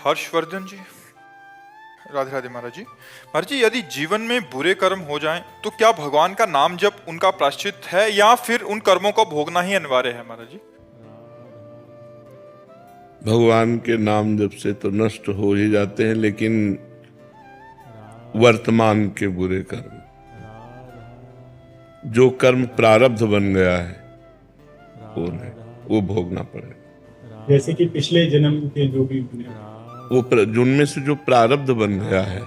हर्षवर्धन जी। राधे राधे महाराज जी। महाराज जी, यदि जीवन में बुरे कर्म हो जाएं तो क्या भगवान का नाम जप उनका प्रायश्चित है या फिर उन कर्मों को भोगना ही अनिवार्य है महाराज जी? भगवान के नाम जप से तो नष्ट हो ही जाते हैं, लेकिन वर्तमान के बुरे कर्म, जो कर्म प्रारब्ध बन गया है वो नहीं, वो भोगना पड़ेगा। जैसे कि पिछले जन्म के जो भी वो जिनमें से जो प्रारब्ध बन गया है,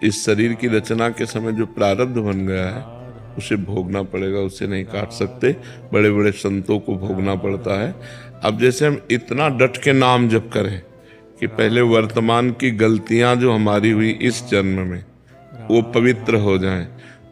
इस शरीर की रचना के समय जो प्रारब्ध बन गया है उसे भोगना पड़ेगा, उसे नहीं काट सकते। बड़े बड़े संतों को भोगना पड़ता है। अब जैसे हम इतना डट के नाम जप करें कि पहले वर्तमान की गलतियां जो हमारी हुई इस जन्म में वो पवित्र हो जाएं,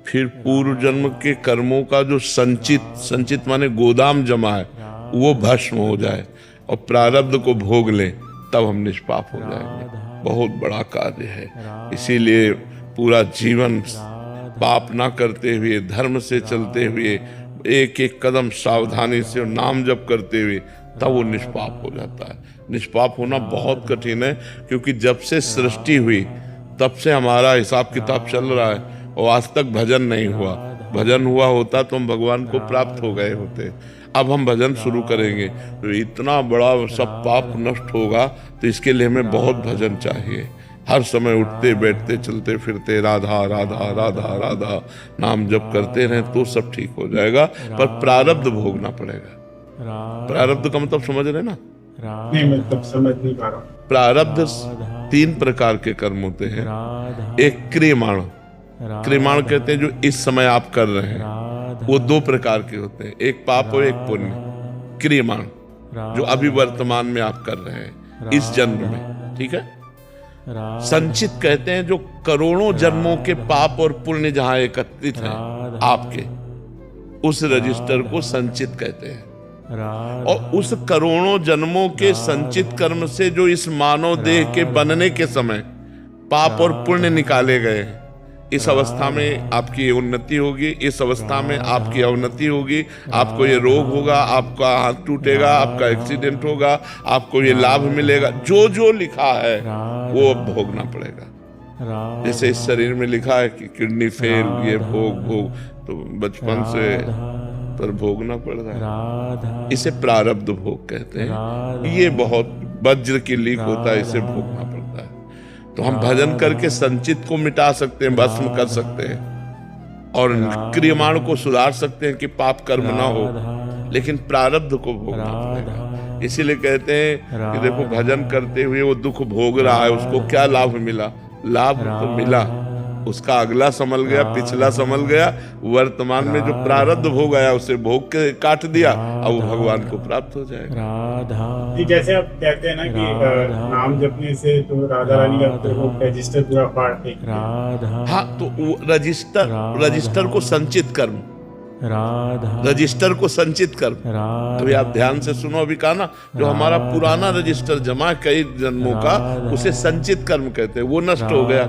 फिर पूर्व जन्म के कर्मों का जो संचित माने गोदाम जमा है वो भस्म हो जाए और प्रारब्ध को भोग लें, तब हम निष्पाप हो जाएंगे। बहुत बड़ा कार्य है। इसीलिए पूरा जीवन पाप ना करते हुए, धर्म से चलते हुए, एक एक कदम सावधानी से नाम जप करते हुए, तब वो निष्पाप हो जाता है। निष्पाप होना बहुत कठिन है, क्योंकि जब से सृष्टि हुई तब से हमारा हिसाब किताब चल रहा है और आज तक भजन नहीं हुआ। भजन हुआ होता तो हम भगवान को प्राप्त हो गए होते। अब हम भजन शुरू करेंगे तो इतना बड़ा सब पाप नष्ट होगा, तो इसके लिए हमें बहुत भजन चाहिए। हर समय उठते बैठते चलते फिरते राधा राधा राधा राधा नाम जप करते रहें तो सब ठीक हो जाएगा। पर प्रारब्ध भोगना पड़ेगा। प्रारब्ध का मतलब समझ रहे ना? नहीं, मतलब समझ नहीं पा रहा। प्रारब्ध 3 प्रकार के कर्म होते हैं। एक क्रियमाण, क्रियमाण कहते हैं जो इस समय आप कर रहे हैं, वो 2 प्रकार के होते हैं, एक पाप और एक पुण्य। क्रियमाण जो अभी वर्तमान में आप कर रहे हैं इस जन्म में, ठीक है। संचित कहते हैं जो करोड़ों जन्मों के पाप और पुण्य जहां एकत्रित हैं आपके, उस रजिस्टर को संचित कहते हैं। और उस करोड़ों जन्मों के संचित कर्म से जो इस मानव देह के बनने के समय पाप और पुण्य निकाले गए हैं, इस अवस्था में आपकी उन्नति होगी, इस अवस्था में आपकी अवनति होगी। आपको ये रोग होगा, आपका हाथ टूटेगा, आपका एक्सीडेंट होगा, आपको ये लाभ मिलेगा। जो जो लिखा है वो अब भोगना पड़ेगा। जैसे इस शरीर में लिखा है कि किडनी फेल, ये भोग तो बचपन से पर भोगना पड़ रहा है। इसे प्रारब्ध भोग कहते हैं। ये बहुत वज्र की लीक होता है, इसे भोगना पड़ता है। तो हम भजन करके संचित को मिटा सकते हैं, भस्म कर सकते हैं और क्रियमाण को सुधार सकते हैं कि पाप कर्म ना हो, लेकिन प्रारब्ध को भोगना पड़ेगा। इसीलिए कहते हैं कि देखो, भजन करते हुए वो दुख भोग रहा है, उसको क्या लाभ मिला? लाभ तो मिला, उसका अगला संभल गया, पिछला संभल गया। वर्तमान में जो प्रारब्ध भोग आया उसे भोग के काट दिया, अब वो भगवान को प्राप्त हो जाएगा। जैसे आप कहते हैं ना कि नाम जपने से तो राधा रानी का रजिस्टर पूरा फाड़ देंगे। हाँ, तो वो रजिस्टर को संचित कर्म, रजिस्टर को संचित कर्म। अभी आप ध्यान से सुनो, अभी कहा ना, जो हमारा पुराना रजिस्टर जमा कई जन्मों का, उसे संचित कर्म कहते हैं। वो नष्ट हो गया।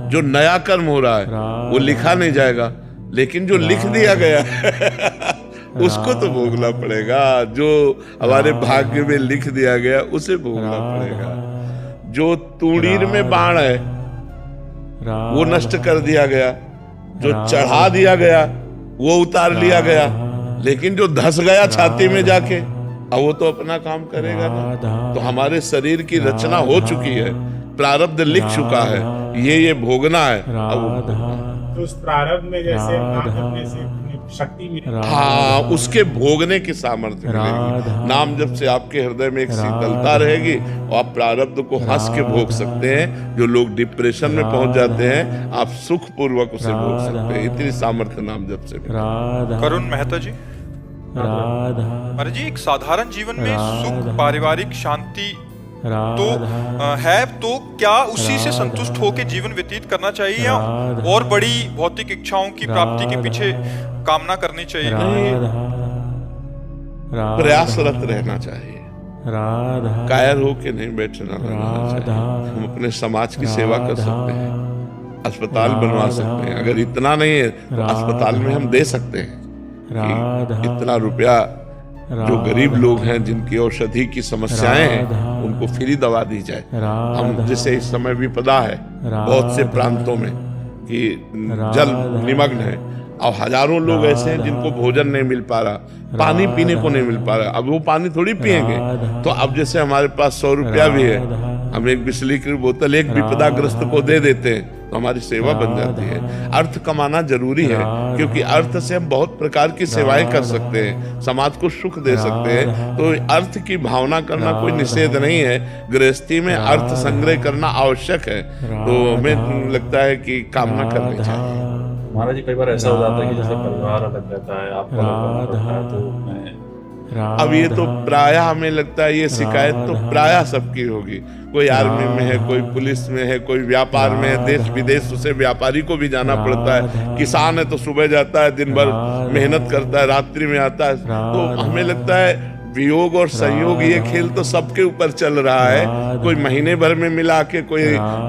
जो नया कर्म हो रहा है वो लिखा नहीं जाएगा, लेकिन जो लिख दिया गया उसको तो भोगना पड़ेगा। जो हमारे भाग्य में लिख दिया गया उसे भोगना पड़ेगा। जो तूणीर में बाण है वो नष्ट कर दिया गया, जो चढ़ा दिया गया वो उतार लिया गया, लेकिन जो धस गया छाती में जाके, अब वो तो अपना काम करेगा ना। तो हमारे शरीर की रचना हो चुकी है, प्रारब्ध लिख चुका है, ये भोगना है। अब वो भोगना है। तो उस प्रारब्ध में जैसे नाम जपने से शक्ति मिलेगी। हाँ, उसके भोगने की सामर्थ्य मिलेगी। नाम जप से आपके हृदय में एक शीतलता रहेगी और आप प्रारब्ध को हंस के भोग सकते हैं। जो लोग डिप्रेशन में पहुंच जाते हैं, आप सुख पूर्वक उसे भोग सकते हैं। इतनी सामर्थ्य नाम जप से। करुण मेहता जी। महाराज जी, एक साधारण जीवन में सुख, पारिवारिक शांति तो है, तो क्या उसी से संतुष्ट होकर जीवन व्यतीत करना चाहिए या और बड़ी भौतिक इच्छाओं की प्राप्ति के पीछे कामना करनी चाहिए? प्रयासरत रहना चाहिए, कायर होके नहीं बैठना चाहिए। हम अपने समाज की सेवा कर सकते हैं, अस्पताल बनवा सकते हैं। अगर इतना नहीं है तो अस्पताल में हम दे सकते हैं कि इतना रुपया जो गरीब लोग हैं, जिनकी औषधि की समस्याएं हैं, उनको फ्री दवा दी जाए। हम जैसे इस समय विपदा है बहुत से प्रांतों में कि जल निमग्न है और हजारों लोग ऐसे हैं जिनको भोजन नहीं मिल पा रहा, पानी पीने को नहीं मिल पा रहा। अब वो पानी थोड़ी पिएंगे। तो अब जैसे हमारे पास 100 रुपया भी है, हम एक बिस्लरी की बोतल एक विपदाग्रस्त को दे देते हैं तो हमारी सेवा बन जाती है। अर्थ कमाना जरूरी है, क्योंकि अर्थ से हम बहुत प्रकार की सेवाएं कर सकते हैं, समाज को सुख दे सकते हैं। तो अर्थ की भावना करना कोई निषेध नहीं है। गृहस्थी में अर्थ संग्रह करना आवश्यक है। तो हमें लगता है कि कामना करनी चाहिए। महाराज जी, कई बार ऐसा हो जाता है कि जैसे परिवार अलग रहता है, आपका अलग रहता है, तो मैं अब ये तो प्रायः हमें लगता है ये शिकायत तो प्रायः सबकी होगी। कोई आर्मी में है, कोई पुलिस में है, कोई व्यापार में है, देश विदेश उसे व्यापारी को भी जाना पड़ता है। किसान है तो सुबह जाता है, दिन भर मेहनत करता है, रात्रि में आता है। तो हमें लगता है वियोग और संयोग ये खेल तो सबके ऊपर चल रहा है। कोई महीने भर में मिला के, कोई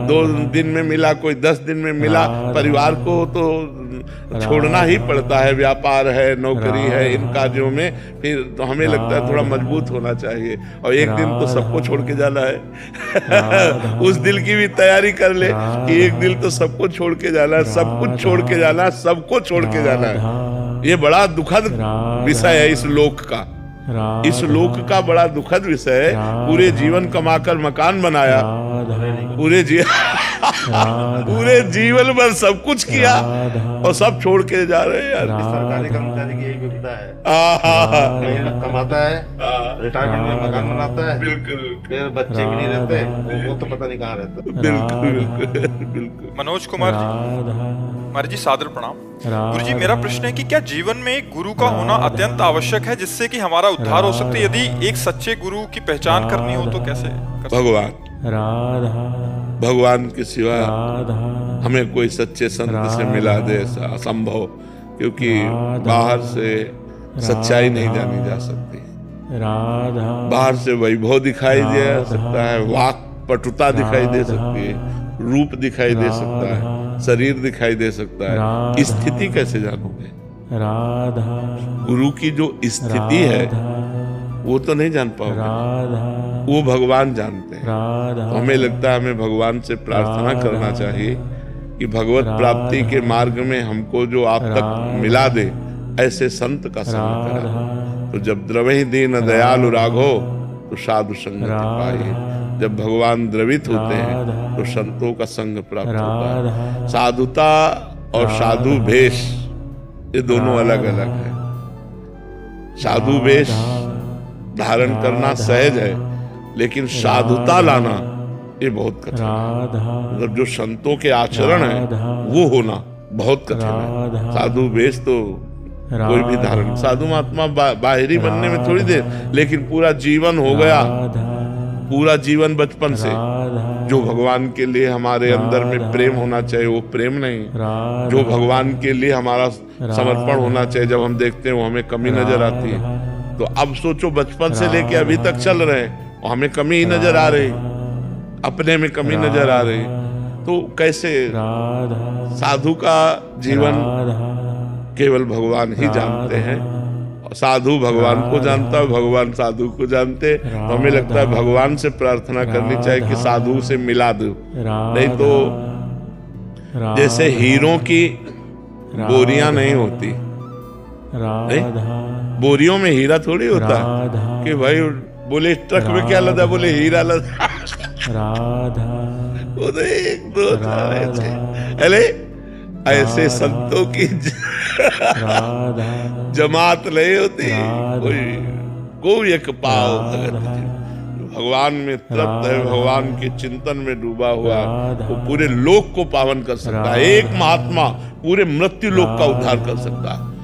2 दिन में मिला, कोई 10 दिन में मिला। परिवार को तो छोड़ना ही पड़ता है, व्यापार है, नौकरी है, इन कार्यों में। फिर तो हमें लगता है थोड़ा मजबूत होना चाहिए और एक दिन तो सबको छोड़ के जाना है। उस दिल की भी तैयारी कर ले कि एक दिल तो सबको छोड़ के जाना है, सब कुछ छोड़ के जाना है, सबको छोड़ के जाना है। ये बड़ा दुखद विषय है इस लोक का। इस लोक का बड़ा दुखद विषय है। पूरे जीवन कमाकर मकान बनाया, पूरे जीवन भर सब कुछ किया और सब छोड़ के जा रहे हैं यार। सरकारी कर्मचारी की यही विपदा है। कमाता है, रिटायरमेंट में मकान बनाता है, बिल्कुल, फिर बच्चे भी नहीं रहते, वो तो पता नहीं कहाँ रहते। बिल्कुल। मनोज कुमार जी, महाराज जी सादर प्रणाम। गुरु जी, मेरा प्रश्न है कि क्या जीवन में एक गुरु का होना अत्यंत आवश्यक है जिससे कि हमारा उद्धार हो सकते? यदि एक सच्चे गुरु की पहचान करनी हो तो कैसे? भगवान के सिवा हमें कोई सच्चे संत से मिला दे ऐसा असंभव, क्योंकि बाहर से सच्चाई नहीं जानी जा सकती। बाहर से वैभव दिखाई दे सकता है, वाक पटुता दिखाई दे सकती है, रूप दिखाई दे सकता है, शरीर दिखाई दे सकता है। स्थिति कैसे जानोगे? गुरु की जो स्थिति है वो तो नहीं जान पाओगे, वो भगवान जानते हैं। तो हमें लगता है हमें भगवान से प्रार्थना करना चाहिए कि भगवत प्राप्ति के मार्ग में हमको जो आप तक मिला दे, ऐसे संत का संग करा। तो जब द्रवहि दीन दयालु राघो तो साधु संगति पाए। जब भगवान द्रवित होते हैं तो संतों का संग प्राप्त होता है। साधुता और साधु भेष ये दोनों अलग अलग है। साधु वेश धारण करना सहज है, लेकिन साधुता लाना ये बहुत कठिन है। मतलब जो संतों के आचरण है वो होना बहुत कठिन है। साधु वेश तो कोई भी धारण, साधु महात्मा बाहरी बनने में थोड़ी देर, लेकिन पूरा जीवन हो गया, पूरा जीवन बचपन से जो भगवान के लिए हमारे अंदर में प्रेम होना चाहिए वो प्रेम नहीं, जो भगवान के लिए हमारा समर्पण होना चाहिए जब हम देखते हैं वो हमें कमी नजर आती है। तो अब सोचो बचपन से लेके अभी तक चल रहे हैं और हमें कमी ही नजर आ रही, अपने में कमी नजर आ रही, तो कैसे? साधु का जीवन केवल भगवान ही जानते हैं। साधु भगवान को जानता है, भगवान साधु को जानते। तो हमें लगता है भगवान से प्रार्थना करनी चाहिए कि साधु से मिला दो। नहीं तो जैसे हीरों की बोरियां नहीं होती, नहीं? बोरियों में हीरा थोड़ी होता कि भाई बोले ट्रक में क्या लदा, बोले हीरा लदा। वो तो 1 2 अरे ऐसे संतों की जमात नहीं होती। कोई एक पाव भगवान में तृप्त है, भगवान के चिंतन में डूबा हुआ, वो पूरे लोक को पावन कर सकता है। एक महात्मा पूरे मृत्यु लोक का उद्धार कर सकता है।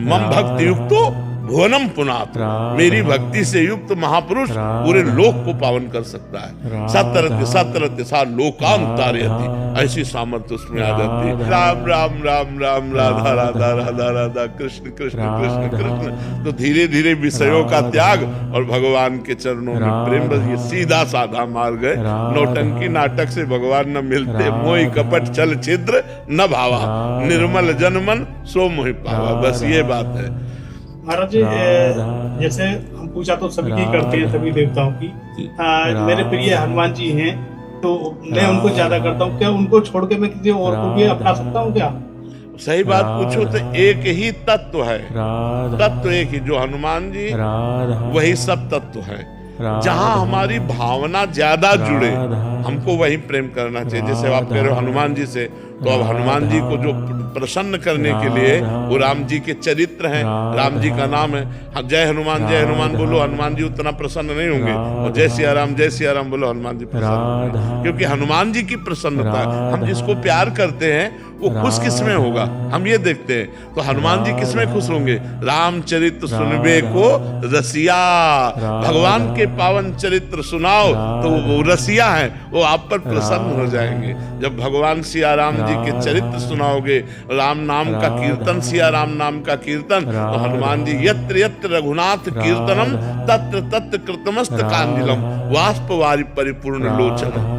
मम भक्ति युक्तो भुवनम पुनात, मेरी भक्ति से युक्त महापुरुष पूरे लोक को पावन कर सकता है। सत्रत्य सत्रत्य सा लोकांतारयति, ऐसी सामर्थ्य उसमें आ जाती है। राम राम राम राम, राधा राधा राधा राधा, कृष्ण कृष्ण कृष्ण कृष्ण। तो धीरे धीरे विषयों का त्याग और भगवान के चरणों में प्रेम, बस ये सीधा साधा मार्ग है। नौटंकी नाटक से भगवान न मिलते, मोहि कपट छल छिद्र न भावा, निर्मल जन मन सो मोहि पावा। बस ये बात है। महाराज जी, जैसे हम पूजा तो सभी की करते हैं, सभी देवताओं की। मेरे प्रिय हनुमान जी हैं, तो मैं उनको ज्यादा करता हूँ। क्या उनको छोड़ के मैं किसी और को भी अपना सकता हूँ क्या? सही बात पूछो तो एक ही तत्व है, तत्व एक ही, जो हनुमान जी वही सब तत्व है। जहाँ हमारी भावना ज्यादा जुड़े, हमको वही प्रेम करना चाहिए। जैसे आप कह रहे हो हनुमान जी से, तो अब हनुमान जी को जो प्रसन्न करने के लिए वो राम जी के चरित्र हैं, राम जी का नाम है। जय हनुमान बोलो, हनुमान जी उतना प्रसन्न नहीं होंगे, और जय सिया राम बोलो, हनुमान जी प्रसन्न होंगे। क्योंकि हनुमान जी की प्रसन्नता, हम जिसको प्यार करते हैं वो खुश किसमें होगा, हम ये देखते हैं। तो हनुमान जी किसमें खुश होंगे? रामचरित्र सुनबे को रसिया, भगवान के पावन चरित्र सुनाओ तो वो रसिया है, वो आप पर प्रसन्न हो जाएंगे। जब भगवान सिया राम जी के चरित्र सुनाओगे, राम नाम का कीर्तन, सिया राम नाम का कीर्तन, तो हनुमान जी यत्र यत्र रघुनाथ कीर्तनम तत्र तत्र कृतमस्त कांजिलम वाष्पवारि परिपूर्ण लोचनम।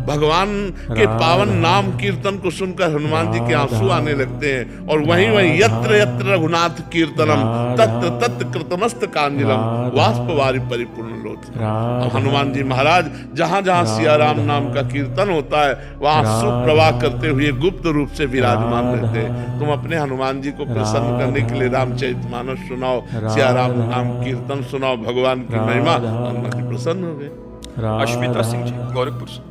भगवान के पावन नाम कीर्तन को सुनकर हनुमान जी के आंसू आने लगते हैं। और वहीं यत्र यत्र रघुनाथ कीर्तनम तत्र तत्र कृतमस्त कांजिलम वाष्पवारि परिपूर्ण लोचनम। अब हनुमान जी महाराज जहां जहां सिया राम नाम का कीर्तन होता है, वहां अश्रु प्रवाह करते हुए गुप्त रूप से विराजमान रहते हैं। तुम अपने हनुमान जी को प्रसन्न करने के लिए रामचरितमानस सुनाओ, सिया राम नाम कीर्तन सुनाओ, भगवान की महिमा, हनुमान जी प्रसन्न हो गए। अश्मिता सिंह जी, गोरखपुर से।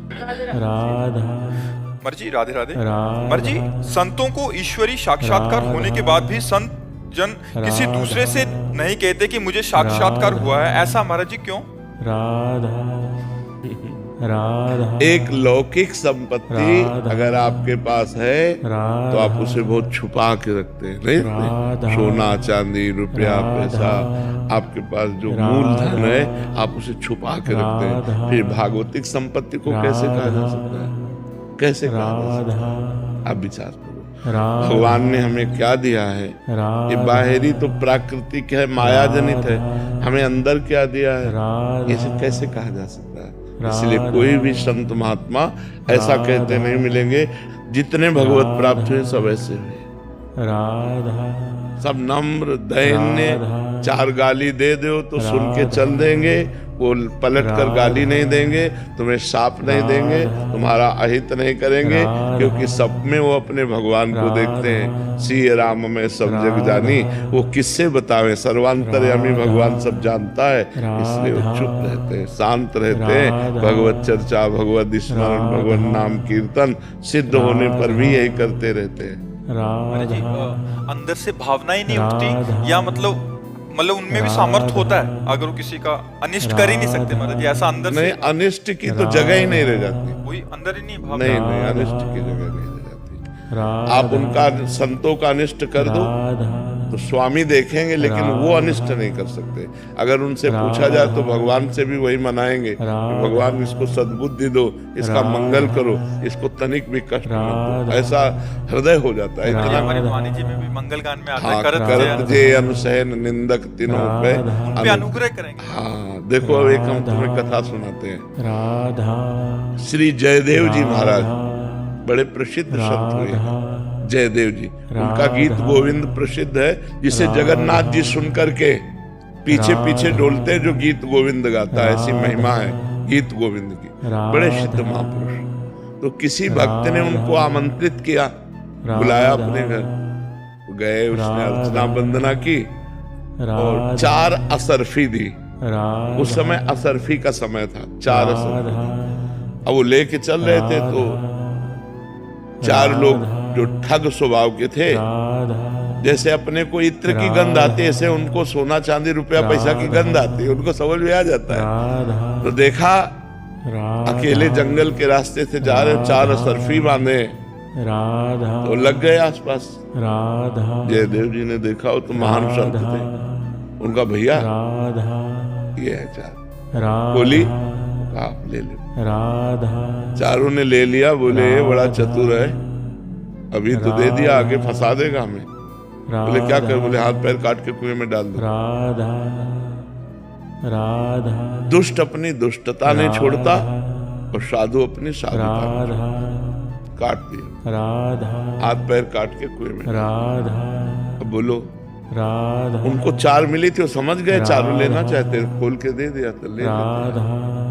मर्जी, राधे राधे। मर्जी, संतों को ईश्वरी साक्षात्कार होने के बाद भी संत जन किसी दूसरे से नहीं कहते कि मुझे साक्षात्कार हुआ है, ऐसा महाराज जी क्यों? एक लौकिक संपत्ति अगर आपके पास है तो आप उसे बहुत छुपा के रखते हैं, नहीं? सोना चांदी रुपया पैसा, आपके पास जो मूलधन है आप उसे छुपा के रखते हैं। फिर भागवतिक संपत्ति को कैसे कहा जा सकता है? कैसे कहा जा सकता है? आप विचार करो, भगवान ने हमें क्या दिया है? ये बाहरी तो प्राकृतिक है, माया जनित है, हमें अंदर क्या दिया है? इसे कैसे कहा जा सकता है? इसलिए कोई भी संत महात्मा ऐसा कहते नहीं मिलेंगे जितने भगवत प्राप्त हुए सब ऐसे हुए। सब नम्र दैन्य, चार गाली दे दो तो सुन के चल देंगे, वो पलट कर गाली नहीं देंगे, तुम्हें साप नहीं देंगे, तुम्हारा अहित नहीं करेंगे, क्योंकि सब में वो अपने भगवान को देखते हैं। सिय राम में सब जग जानी, वो किससे बतावे, सर्वांतर्यामी भगवान सब जानता है, इसलिए वो चुप रहते हैं, शांत रहते हैं। भगवत चर्चा, भगवत स्मरण, भगवत नाम कीर्तन सिद्ध होने पर भी यही करते रहते हैं। महाराज जी, अंदर से भावनाएं नहीं उठती, या मतलब उनमें भी सामर्थ होता है, अगर वो किसी का अनिष्ट कर ही नहीं सकते महाराज जी, ऐसा अंदर नहीं, अनिष्ट की तो जगह ही नहीं रह जाती, कोई अंदर ही नहीं भावना। नहीं, अनिष्ट की जगह नहीं रह जाती। आप उनका संतों का अनिष्ट कर दो तो स्वामी देखेंगे, लेकिन वो अनिष्ट नहीं कर सकते। अगर उनसे पूछा जाए तो भगवान से भी वही मनाएंगे, भगवान इसको सद्बुद्धि दो, इसका मंगल करो, इसको तनिक भी कष्ट मत दो, ऐसा हृदय हो जाता है। इतना वाणी जी में भी मंगल गान में आता है, करत जे अनुसहन निंदक तीनों पे अनुग्रह करेंगे। हाँ, देखो अब एक हम तुम्हें कथा सुनाते हैं। श्री जयदेव जी महाराज बड़े प्रसिद्ध संत हुए, जयदेव जी, उनका गीत गोविंद प्रसिद्ध है, जिसे जगन्नाथ जी सुन करके पीछे पीछे डोलते, जो गीत गोविंद गाता है, ऐसी महिमा है गीत गोविंद की। बड़े सिद्ध महापुरुष। तो किसी भक्त ने उनको आमंत्रित किया, बुलाया अपने घर, गए, उसने अर्चना वंदना की और 4 असरफी दी। उस समय असरफी का समय था, 4 असरफी। अब वो लेके चल रहे थे, तो 4 लोग जो ठग स्वभाव के थे, जैसे अपने को इत्र की गंध आती है, ऐसे उनको सोना चांदी रुपया पैसा की गंध आती है, उनको समझ में आ जाता है। तो देखा अकेले जंगल के रास्ते से जा रहे 4 असरफी बांधे, तो लग गए आसपास। जयदेव जी ने देखा, वो तो महान संत थे, उनका भैया ये है 4 बोली, आप ले लो। चारों ने ले लिया, बोले ये बड़ा चतुर है, अभी तो दे दिया, आगे फंसा देगा हमें। बोले क्या कर? बोले हाथ पैर काट के कुएं में डाल दो। दुष्ट अपनी दुष्टता नहीं छोड़ता और साधु अपनी साधुता, काट दिया, हाथ पैर काट के कुएं में। अब बोलो उनको 4 मिली थी, वो समझ गए चारों लेना चाहते, खोल के दे दिया तो ले लेते।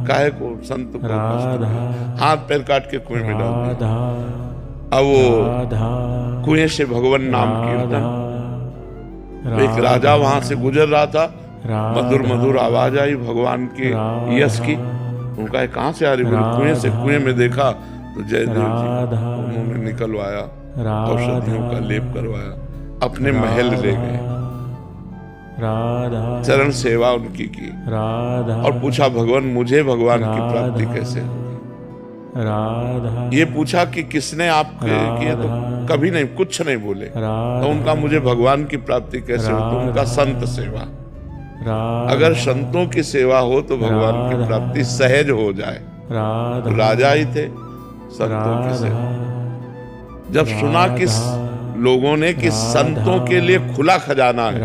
काहे को संत को हाथ पैर काट के कुएं में डाल दिया। अब वो कुएं से भगवान नाम कीर्तन, एक राजा वहां से गुजर रहा था, मधुर मधुर आवाज आई भगवान के यश की। उनका कहाँ से आ रही? बोले कुएं से। कुएं में देखा तो जयदेव जी, उन्होंने निकलवाया, औषधियों का लेप करवाया, अपने महल ले गए, चरण सेवा उनकी की और पूछा भगवान मुझे भगवान की प्राप्ति कैसे होगी? ये पूछा कि किसने आप किए? तो कभी नहीं, कुछ नहीं बोले। तो उनका मुझे भगवान की प्राप्ति कैसे हो? तो उनका संत सेवा, अगर संतों की सेवा हो तो भगवान की प्राप्ति सहज हो जाए। तो राजा ही थे संतों की सेवा। जब सुना कि लोगों ने कि संतों के लिए खुला खजाना है,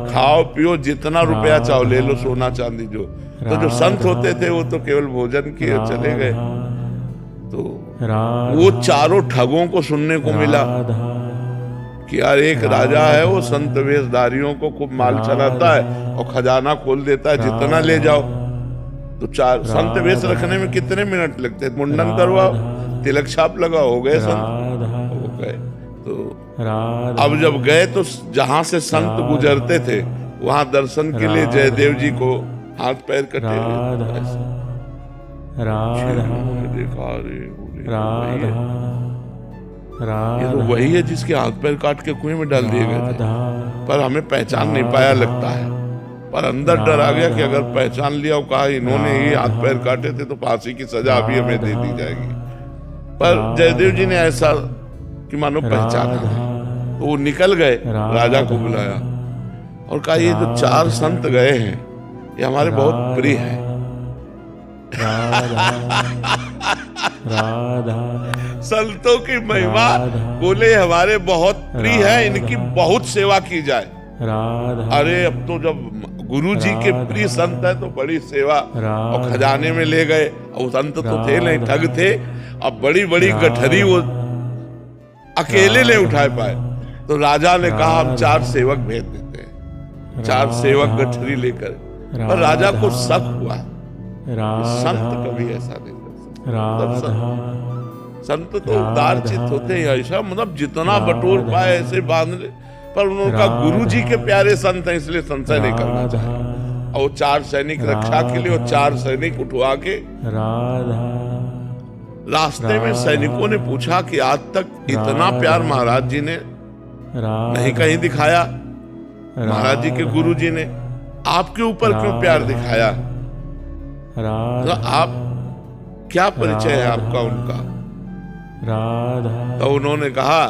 खाओ पियो जितना रुपया चाहो ले लो, सोना चांदी जो, तो जो संत होते थे वो तो केवल भोजन किए चले गए। तो वो चारों ठगों को सुनने को मिला कि यार एक राजा है, वो संत वेशधारियों को खूब माल चलाता है और खजाना खोल देता है, जितना ले जाओ। तो 4 संत वेश रखने में कितने मिनट लगते? मुंडन करवाओ, तिलक छाप लगाओ, हो गए संत, हो गए। तो अब जब गए तो जहां से संत गुजरते थे वहां दर्शन के लिए जयदेव जी को हाथ पैर कटे देखा, ये तो वही है जिसके हाथ पैर काट के कुएं में डाल दिए गए थे, पर हमें पहचान नहीं पाया लगता है। पर अंदर डर आ गया कि अगर पहचान लिया और कहा इन्होंने ही हाथ पैर काटे थे तो फांसी की सजा अभी हमें दे दी जाएगी। पर जयदेव जी ने ऐसा कि मानो पहचाना, तो वो निकल गए, राजा को बुलाया और कहा ये जो 4 संत गए हैं ये हमारे बहुत प्रिय हैं। संतों की महिमा, बोले हमारे बहुत प्रिय है, इनकी बहुत सेवा की जाए। अरे अब तो जब गुरु जी के प्रिय संत है तो बड़ी सेवा, और खजाने में ले गए। और संत तो थे नहीं, ठग थे। अब बड़ी बड़ी गठरी वो अकेले नहीं उठा पाए, तो राजा ने कहा हम 4 सेवक भेज देते हैं। 4 सेवक गठरी लेकर, पर राजा को शक हुआ संत कभी ऐसा नहीं कर सकते। संत तो उदार चित्त होते हैं, ऐसा मतलब जितना बटोर पाए ऐसे बांध ले। पर उनका गुरु जी के प्यारे संत हैं, इसलिए संशय नहीं करना चाहिए। और 4 सैनिक रक्षा के लिए, और 4 सैनिक उठवा के रास्ते में सैनिकों ने पूछा कि आज तक इतना प्यार महाराज जी ने नहीं कहीं दिखाया, महाराज जी के गुरु जी ने आपके ऊपर क्यों प्यार दिखाया? तो आप क्या परिचय है आपका उनका? तो उन्होंने कहा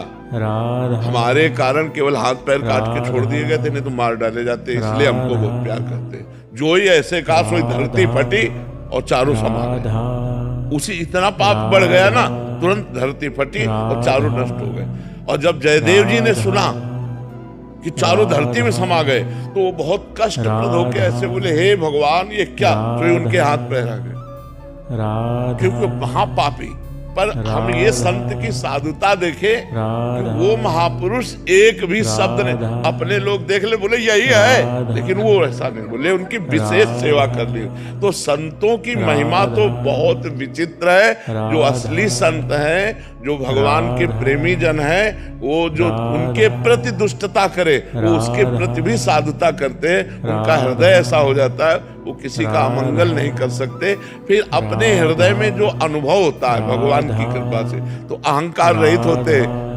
हमारे कारण केवल हाथ पैर काट के छोड़ दिए गए थे, नहीं तो मार डाले जाते, इसलिए हमको बहुत प्यार करते। जो ही ऐसे कहा सोई धरती फटी और चारों समा गए। उसी इतना पाप बढ़ गया ना, तुरंत धरती फटी और चारों नष्ट हो गए। और जब जयदेव जी ने सुना कि चारों धरती में समा गए तो वो बहुत कष्टप्रद होकर ऐसे बोले हे भगवान ये क्या? तो उनके हाथ पैर आ गए, क्योंकि महापापी। पर हम ये संत की साधुता देखे, वो महापुरुष एक भी शब्द ने, अपने लोग देख ले बोले यही है, लेकिन वो ऐसा नहीं बोले, उनकी विशेष सेवा कर ली। तो संतों की महिमा तो बहुत विचित्र है। जो असली संत हैं, जो भगवान के प्रेमी जन हैं, वो जो उनके प्रति दुष्टता करे वो उसके प्रति भी साधुता करते हैं। उनका हृदय ऐसा हो जाता है वो किसी का अमंगल नहीं कर सकते। फिर अपने हृदय में जो अनुभव होता है भगवान की कृपा से, तो अहंकार रहित होते,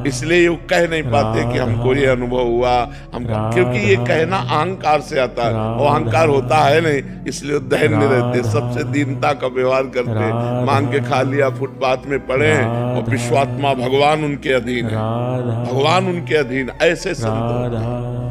इसलिए वो कह नहीं पाते कि हमको ये अनुभव हुआ, हम, क्योंकि ये कहना अहंकार से आता है और अहंकार होता है नहीं, इसलिए धैर्य रहते, सबसे दीनता का व्यवहार करते, मांग के खा लिया, फुटपाथ में पड़े और विश्वात्मा भगवान उनके अधीन है, भगवान उनके अधीन, ऐसे संत।